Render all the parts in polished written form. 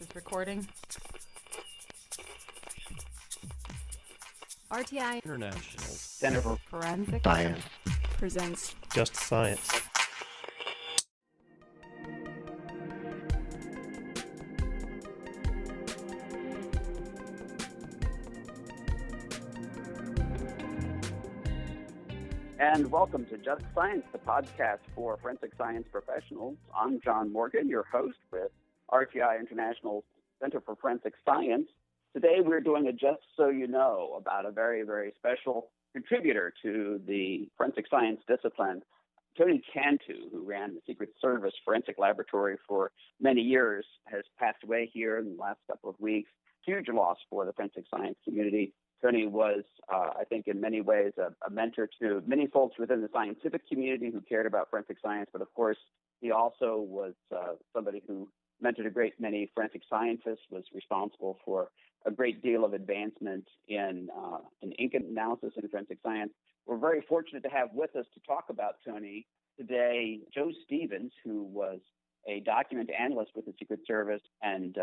Is recording. RTI International Center for Forensic Science presents Just Science. And welcome to Just Science, the podcast for forensic science professionals. I'm John Morgan, your host with RTI International Center for Forensic Science. Today we're doing a Just So You Know about a very, very special contributor to the forensic science discipline, Tony Cantu, who ran the Secret Service Forensic Laboratory for many years, has passed away here in the last couple of weeks. Huge loss for the forensic science community. Tony was, I think, in many ways a mentor to many folks within the scientific community who cared about forensic science. But of course, he also was somebody who mentored a great many forensic scientists, was responsible for a great deal of advancement in ink analysis in forensic science. We're very fortunate to have with us to talk about Tony today Joe Stevens, who was a document analyst with the Secret Service and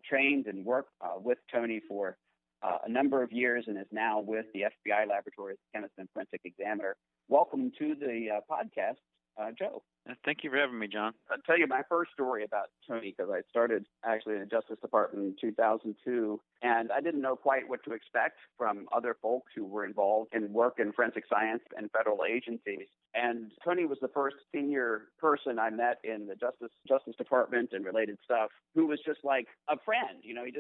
trained and worked with Tony for a number of years and is now with the FBI laboratory as chemist and forensic examiner. Welcome to the podcast, Joe. Thank you for having me, John. I'll tell you my first story about Tony, because I started actually in the Justice Department in 2002, and I didn't know quite what to expect from other folks who were involved in work in forensic science and federal agencies. And Tony was the first senior person I met in the Justice Department and related stuff who was just like a friend. You know, he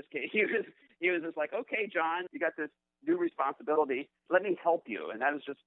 was just like, okay, John, you got this new responsibility. Let me help you. And that was just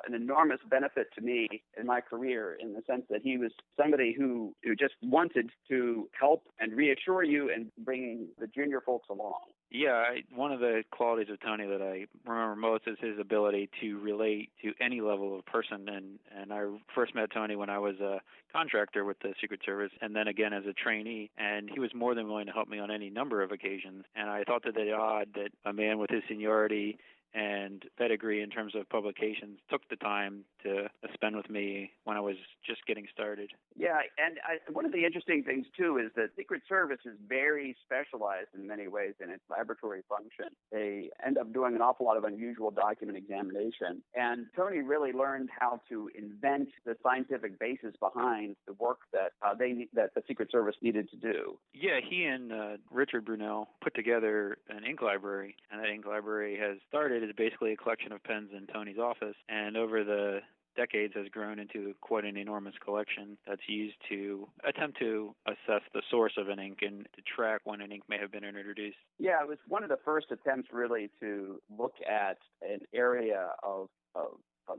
an enormous benefit to me in my career, in the sense that he was somebody who just wanted to help and reassure you and bring the junior folks along. Yeah, one of the qualities of Tony that I remember most is his ability to relate to any level of person. And I first met Tony when I was a contractor with the Secret Service, and then again as a trainee. And he was more than willing to help me on any number of occasions. And I thought that it odd that a man with his seniority and pedigree in terms of publications took the time to spend with me when I was just getting started. Yeah, and one of the interesting things, too, is that Secret Service is very specialized in many ways in its laboratory function. They end up doing an awful lot of unusual document examination. And Tony really learned how to invent the scientific basis behind the work that the Secret Service needed to do. Yeah, he and Richard Brunel put together an ink library, and that ink library has started as basically a collection of pens in Tony's office, and over the decades has grown into quite an enormous collection that's used to attempt to assess the source of an ink and to track when an ink may have been introduced. Yeah, it was one of the first attempts really to look at an area of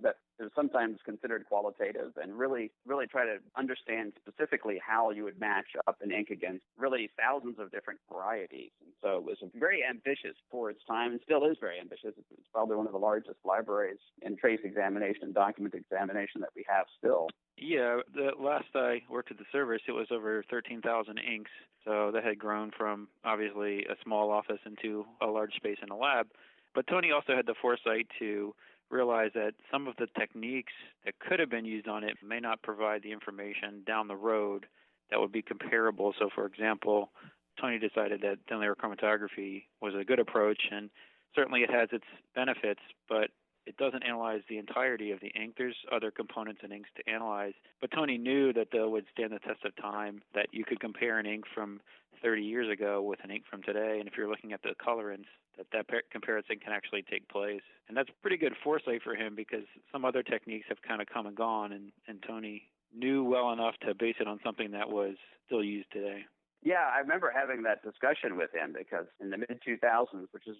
that is sometimes considered qualitative, and really try to understand specifically how you would match up an ink against really thousands of different varieties. And so it was very ambitious for its time, and still is very ambitious. It's probably one of the largest libraries in trace examination and document examination that we have still. Yeah, the last I worked at the service, it was over 13,000 inks. So that had grown from obviously a small office into a large space in a lab. But Tony also had the foresight to realize that some of the techniques that could have been used on it may not provide the information down the road that would be comparable. So, for example, Tony decided that thin layer chromatography was a good approach, and certainly it has its benefits, but it doesn't analyze the entirety of the ink. There's other components in inks to analyze. But Tony knew that they would stand the test of time, that you could compare an ink from 30 years ago with an ink from today. And if you're looking at the colorants, that comparison can actually take place. And that's pretty good foresight for him, because some other techniques have kind of come and gone, and Tony knew well enough to base it on something that was still used today. Yeah, I remember having that discussion with him, because in the mid-2000s, which is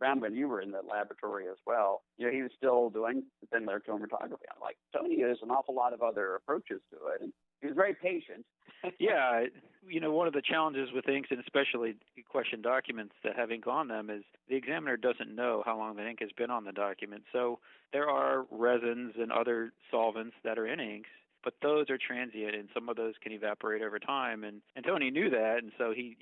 around when you were in the laboratory as well, you know, he was still doing thin layer chromatography. I'm like, Tony, there's an awful lot of other approaches to it. And he was very patient. Yeah, you know, one of the challenges with inks, and especially question documents that have ink on them, is the examiner doesn't know how long the ink has been on the document. So there are resins and other solvents that are in inks, but those are transient, and some of those can evaporate over time. And Tony knew that, and so he,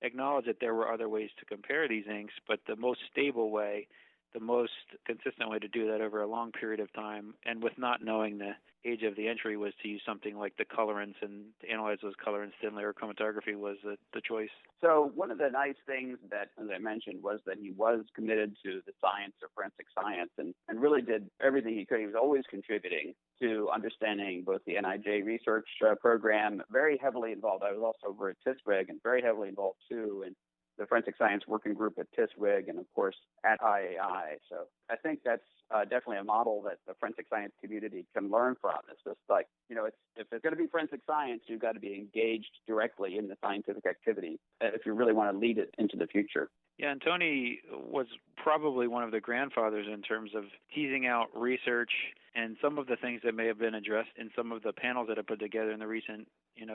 acknowledged that there were other ways to compare these inks, but the most stable way the most consistent way to do that over a long period of time, and with not knowing the age of the entry, was to use something like the colorants, and to analyze those colorants, thin layer chromatography was the choice. So one of the nice things that, as I mentioned, was that he was committed to the science of forensic science and really did everything he could. He was always contributing to understanding both the NIJ research program, very heavily involved. I was also over at TISWIG and very heavily involved, too, in the Forensic Science Working Group at TISWIG and, of course, at IAI. So I think that's definitely a model that the forensic science community can learn from. It's just like, if it's going to be forensic science, you've got to be engaged directly in the scientific activity if you really want to lead it into the future. Yeah, and Tony was probably one of the grandfathers in terms of teasing out research and some of the things that may have been addressed in some of the panels that I put together in the recent,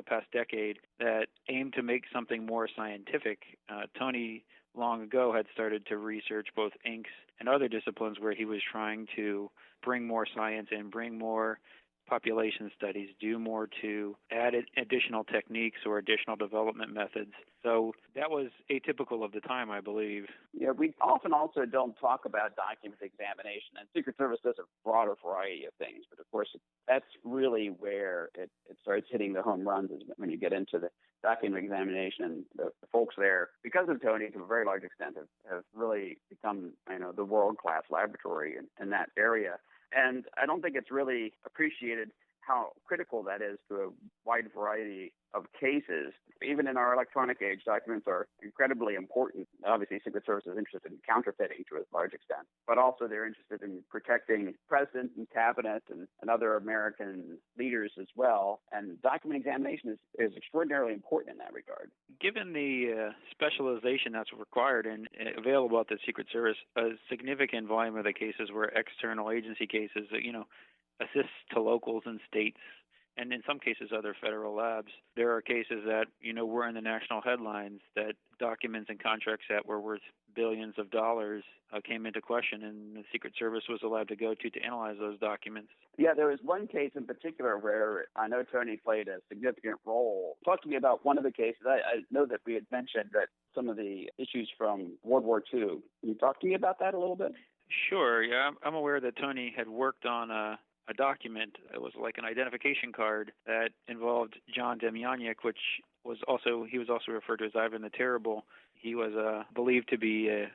past decade that aimed to make something more scientific. Tony long ago had started to research both inks and other disciplines where he was trying to bring more science in, bring more population studies, do more to add additional techniques or additional development methods. So that was atypical of the time, I believe. Yeah, we often also don't talk about document examination, and Secret Service does a broader variety of things, but of course that's really where it starts hitting the home runs, is when you get into the document examination. And the folks there, because of Tony, to a very large extent, have really become the world-class laboratory in that area. And I don't think it's really appreciated how critical that is to a wide variety of cases. Even in our electronic age, documents are incredibly important. Obviously, Secret Service is interested in counterfeiting to a large extent, but also they're interested in protecting presidents and cabinet and other American leaders as well. And document examination is extraordinarily important in that regard. Given the specialization that's required and available at the Secret Service, a significant volume of the cases were external agency cases that, assists to locals and states, and in some cases other federal labs. There are cases that, were in the national headlines that documents and contracts that were worth billions of dollars came into question, and the Secret Service was allowed to go to analyze those documents. Yeah, there was one case in particular where I know Tony played a significant role. Talk to me about one of the cases. I know that we had mentioned that some of the issues from World War II. Can you talk to me about that a little bit? Sure, yeah. I'm aware that Tony had worked on a document. It was like an identification card that involved John Demjanjuk, he was also referred to as Ivan the Terrible. He was believed to be a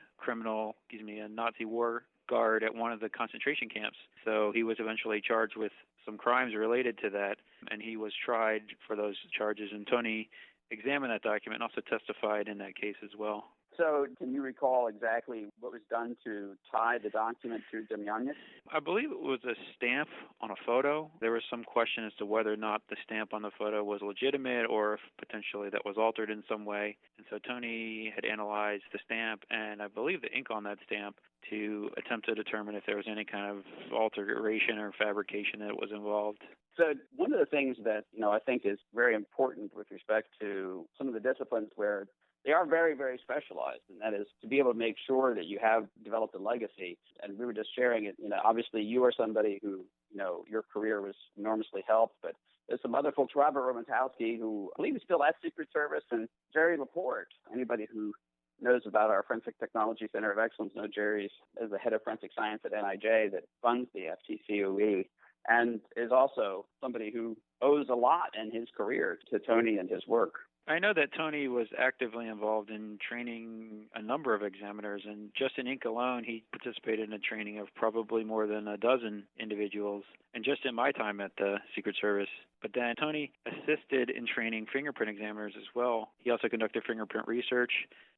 Nazi war guard at one of the concentration camps. So he was eventually charged with some crimes related to that, and he was tried for those charges. And Tony examined that document and also testified in that case as well. So can you recall exactly what was done to tie the document to Demjanjuk? I believe it was a stamp on a photo. There was some question as to whether or not the stamp on the photo was legitimate or if potentially that was altered in some way. And so Tony had analyzed the stamp and I believe the ink on that stamp to attempt to determine if there was any kind of alteration or fabrication that was involved. So one of the things that, I think is very important with respect to some of the disciplines where they are very, very specialized, and that is to be able to make sure that you have developed a legacy. And we were just sharing it, obviously you are somebody who, your career was enormously helped, but there's some other folks, Robert Romanowski, who I believe is still at Secret Service, and Jerry Laporte. Anybody who knows about our Forensic Technology Center of Excellence knows Jerry's as the head of forensic science at NIJ that funds the FTCOE, and is also somebody who owes a lot in his career to Tony and his work. I know that Tony was actively involved in training a number of examiners, and just in ink alone, he participated in the training of probably more than a dozen individuals, and just in my time at the Secret Service. But then Tony assisted in training fingerprint examiners as well. He also conducted fingerprint research.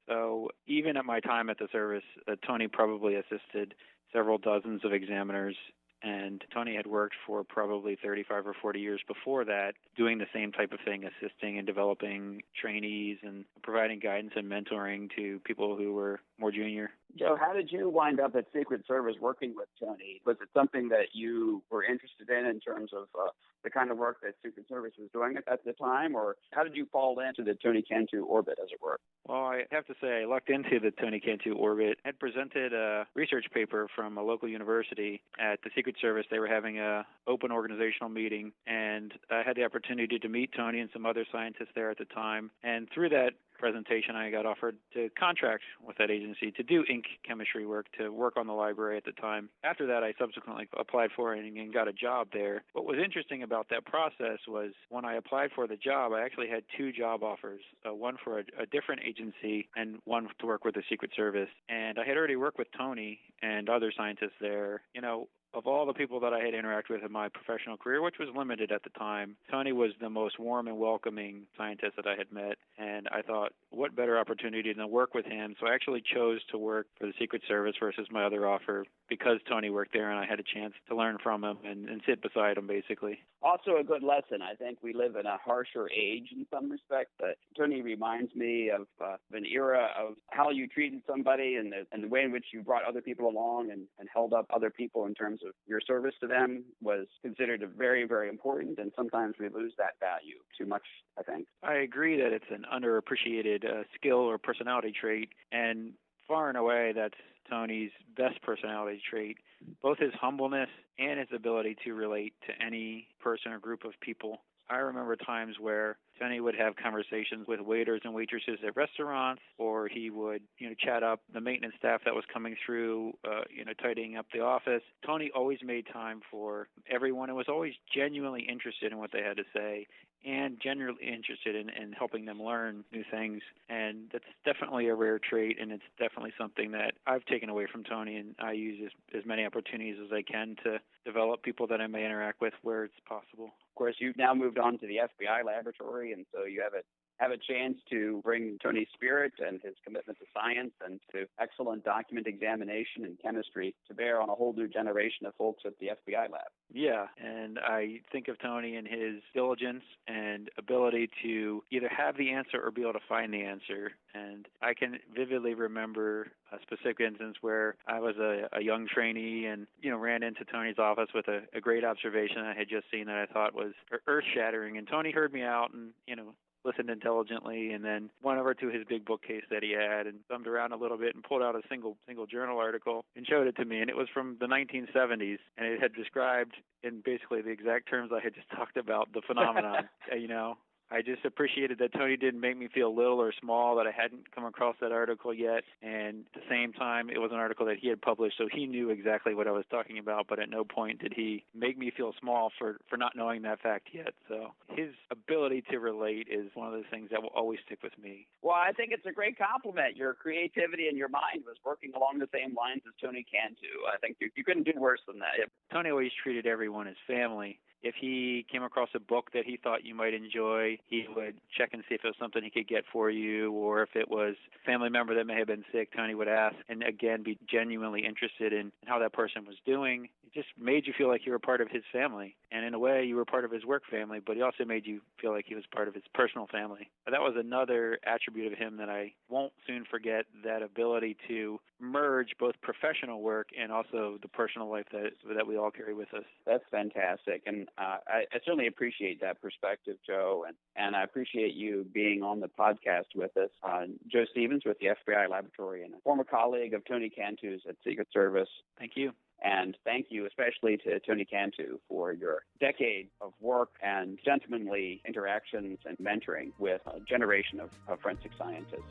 So even at my time at the service, Tony probably assisted several dozens of examiners. And Tony had worked for probably 35 or 40 years before that, doing the same type of thing, assisting and developing trainees and providing guidance and mentoring to people who were more junior. Joe, how did you wind up at Secret Service working with Tony? Was it something that you were interested in terms of the kind of work that Secret Service was doing at the time, or how did you fall into the Tony Cantu orbit, as it were? Well, I have to say I lucked into the Tony Cantu orbit. I had presented a research paper from a local university at the Secret Service. They were having a open organizational meeting, and I had the opportunity to meet Tony and some other scientists there at the time. And through that presentation, I got offered to contract with that agency to do ink chemistry work, to work on the library at the time. After that, I subsequently applied for it and got a job there. What was interesting about that process was when I applied for the job, I actually had 2 job offers, one for a different agency and one to work with the Secret Service. And I had already worked with Tony and other scientists there. Of all the people that I had interacted with in my professional career, which was limited at the time, Tony was the most warm and welcoming scientist that I had met. And I thought, what better opportunity than to work with him? So I actually chose to work for the Secret Service versus my other offer because Tony worked there and I had a chance to learn from him and sit beside him, basically. Also a good lesson. I think we live in a harsher age in some respects. Tony reminds me of an era of how you treated somebody and the way in which you brought other people along and held up other people in terms of your service to them was considered very, very important, and sometimes we lose that value too much, I think. I agree that it's an underappreciated skill or personality trait, and far and away that's Tony's best personality trait, both his humbleness and his ability to relate to any person or group of people. I remember times where Tony would have conversations with waiters and waitresses at restaurants, or he would, chat up the maintenance staff that was coming through, tidying up the office. Tony always made time for everyone and was always genuinely interested in what they had to say and genuinely interested in helping them learn new things. And that's definitely a rare trait, and it's definitely something that I've taken away from Tony, and I use as many opportunities as I can to develop people that I may interact with where it's possible. Of course, you've now moved on to the FBI laboratory, and so you have a chance to bring Tony's spirit and his commitment to science and to excellent document examination and chemistry to bear on a whole new generation of folks at the FBI lab. Yeah, and I think of Tony and his diligence and ability to either have the answer or be able to find the answer. And I can vividly remember a specific instance where I was a young trainee and, ran into Tony's office with a great observation I had just seen that I thought was earth-shattering. And Tony heard me out and, listened intelligently, and then went over to his big bookcase that he had and thumbed around a little bit and pulled out a single journal article and showed it to me. And it was from the 1970s, and it had described in basically the exact terms I had just talked about the phenomenon. I just appreciated that Tony didn't make me feel little or small, that I hadn't come across that article yet. And at the same time, it was an article that he had published, so he knew exactly what I was talking about, but at no point did he make me feel small for not knowing that fact yet. So his ability to relate is one of those things that will always stick with me. Well, I think it's a great compliment. Your creativity and your mind was working along the same lines as Tony Cantu. I think you couldn't do worse than that. Tony always treated everyone as family. If he came across a book that he thought you might enjoy, he would check and see if it was something he could get for you, or if it was a family member that may have been sick, Tony would ask and, again, be genuinely interested in how that person was doing. It just made you feel like you were part of his family. And in a way, you were part of his work family, but he also made you feel like he was part of his personal family. But that was another attribute of him that I won't soon forget, that ability to merge both professional work and also the personal life that we all carry with us. That's fantastic. And I certainly appreciate that perspective, Joe, and I appreciate you being on the podcast with us. Joe Stevens with the FBI Laboratory and a former colleague of Tony Cantu's at Secret Service. Thank you. And thank you especially to Tony Cantu for your decade of work and gentlemanly interactions and mentoring with a generation of forensic scientists.